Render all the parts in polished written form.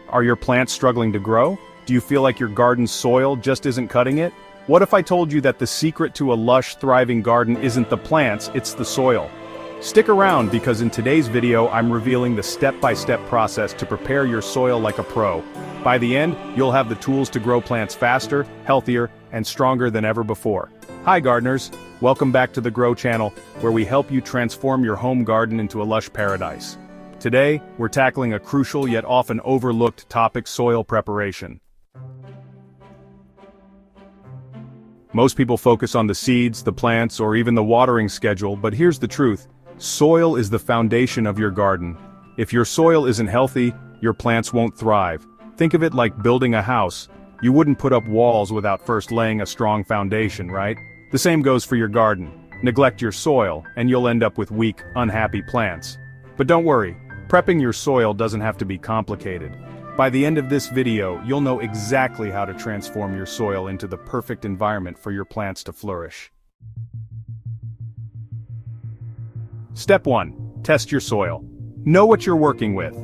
Are your plants struggling to grow? Do you feel like your garden's soil just isn't cutting it? What if I told you that the secret to a lush, thriving garden isn't the plants, it's the soil? Stick around because in today's video I'm revealing the step-by-step process to prepare your soil like a pro. By the end, you'll have the tools to grow plants faster, healthier, and stronger than ever before. Hi gardeners, welcome back to the Grow channel, where we help you transform your home garden into a lush paradise. Today, we're tackling a crucial yet often overlooked topic: soil preparation. Most people focus on the seeds, the plants, or even the watering schedule, but here's the truth. Soil is the foundation of your garden. If your soil isn't healthy, your plants won't thrive. Think of it like building a house. You wouldn't put up walls without first laying a strong foundation, right? The same goes for your garden. Neglect your soil, and you'll end up with weak, unhappy plants. But don't worry, prepping your soil doesn't have to be complicated. By the end of this video, you'll know exactly how to transform your soil into the perfect environment for your plants to flourish. Step 1. Test your soil. Know what you're working with.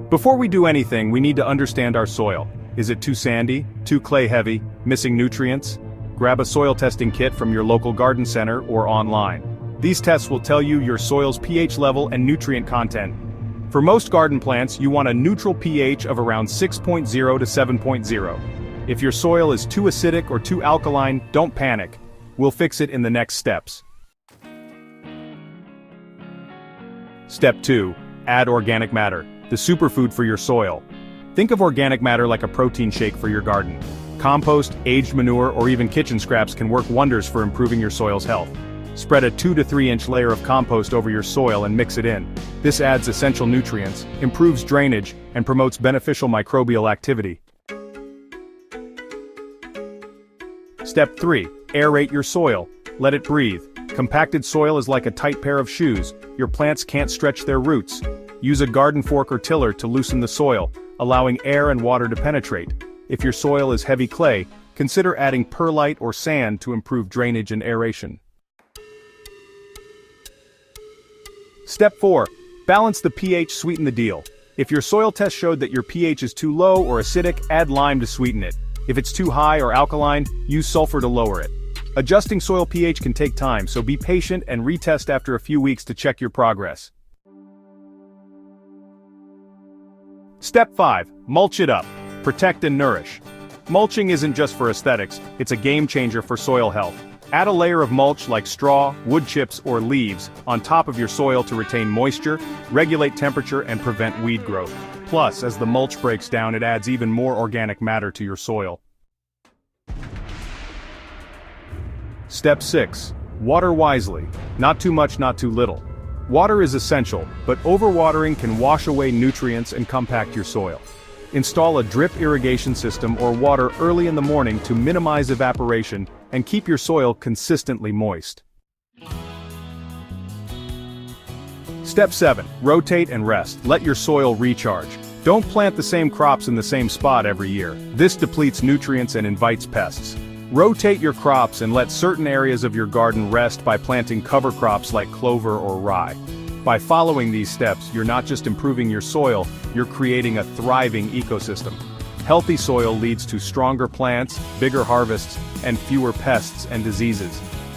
Before we do anything, we need to understand our soil. Is it too sandy, too clay-heavy, missing nutrients? Grab a soil testing kit from your local garden center or online. These tests will tell you your soil's pH level and nutrient content. For most garden plants, you want a neutral pH of around 6.0 to 7.0. If your soil is too acidic or too alkaline, don't panic. We'll fix it in the next steps. Step 2. Add organic matter, the superfood for your soil. Think of organic matter like a protein shake for your garden. Compost, aged manure, or even kitchen scraps can work wonders for improving your soil's health. Spread a 2 to 3 inch layer of compost over your soil and mix it in. This adds essential nutrients, improves drainage, and promotes beneficial microbial activity. Step 3. Aerate your soil. Let it breathe. Compacted soil is like a tight pair of shoes. Your plants can't stretch their roots. Use a garden fork or tiller to loosen the soil, allowing air and water to penetrate. If your soil is heavy clay, consider adding perlite or sand to improve drainage and aeration. Step 4. Balance the pH, sweeten the deal. If your soil test showed that your pH is too low or acidic, add lime to sweeten it. If it's too high or alkaline, use sulfur to lower it. Adjusting soil pH can take time, so be patient and retest after a few weeks to check your progress. Step 5. Mulch it up. Protect and nourish. Mulching isn't just for aesthetics, it's a game changer for soil health. Add a layer of mulch like straw, wood chips, or leaves on top of your soil to retain moisture, regulate temperature, and prevent weed growth. Plus, as the mulch breaks down, it adds even more organic matter to your soil. Step 6. Water wisely. Not too much, not too little. Water is essential, but overwatering can wash away nutrients and compact your soil. Install a drip irrigation system or water early in the morning to minimize evaporation and keep your soil consistently moist. Step 7. Rotate and rest. Let your soil recharge. Don't plant the same crops in the same spot every year. This depletes nutrients and invites pests. Rotate your crops and let certain areas of your garden rest by planting cover crops like clover or rye. By following these steps, you're not just improving your soil, you're creating a thriving ecosystem. Healthy soil leads to stronger plants, bigger harvests, and fewer pests and diseases.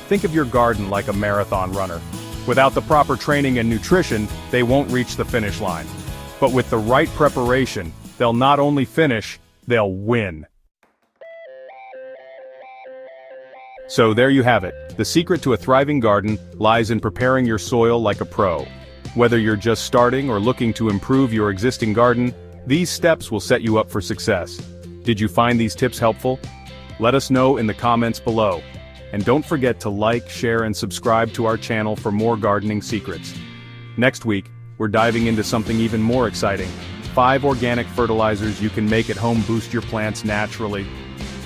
Think of your garden like a marathon runner. Without the proper training and nutrition, they won't reach the finish line. But with the right preparation, they'll not only finish, they'll win. So there you have it. The secret to a thriving garden lies in preparing your soil like a pro. Whether you're just starting or looking to improve your existing garden, these steps will set you up for success. Did you find these tips helpful? Let us know in the comments below. And don't forget to like, share, and subscribe to our channel for more gardening secrets. Next week, we're diving into something even more exciting. 5 organic fertilizers you can make at home boost your plants naturally.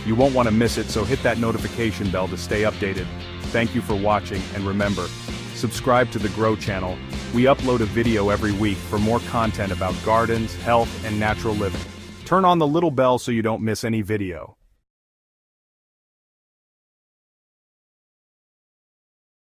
You won't want to miss it, so hit that notification bell to stay updated. Thank you for watching, and remember, subscribe to the Grow channel. We upload a video every week for more content about gardens, health, and natural living. Turn on the little bell so you don't miss any video.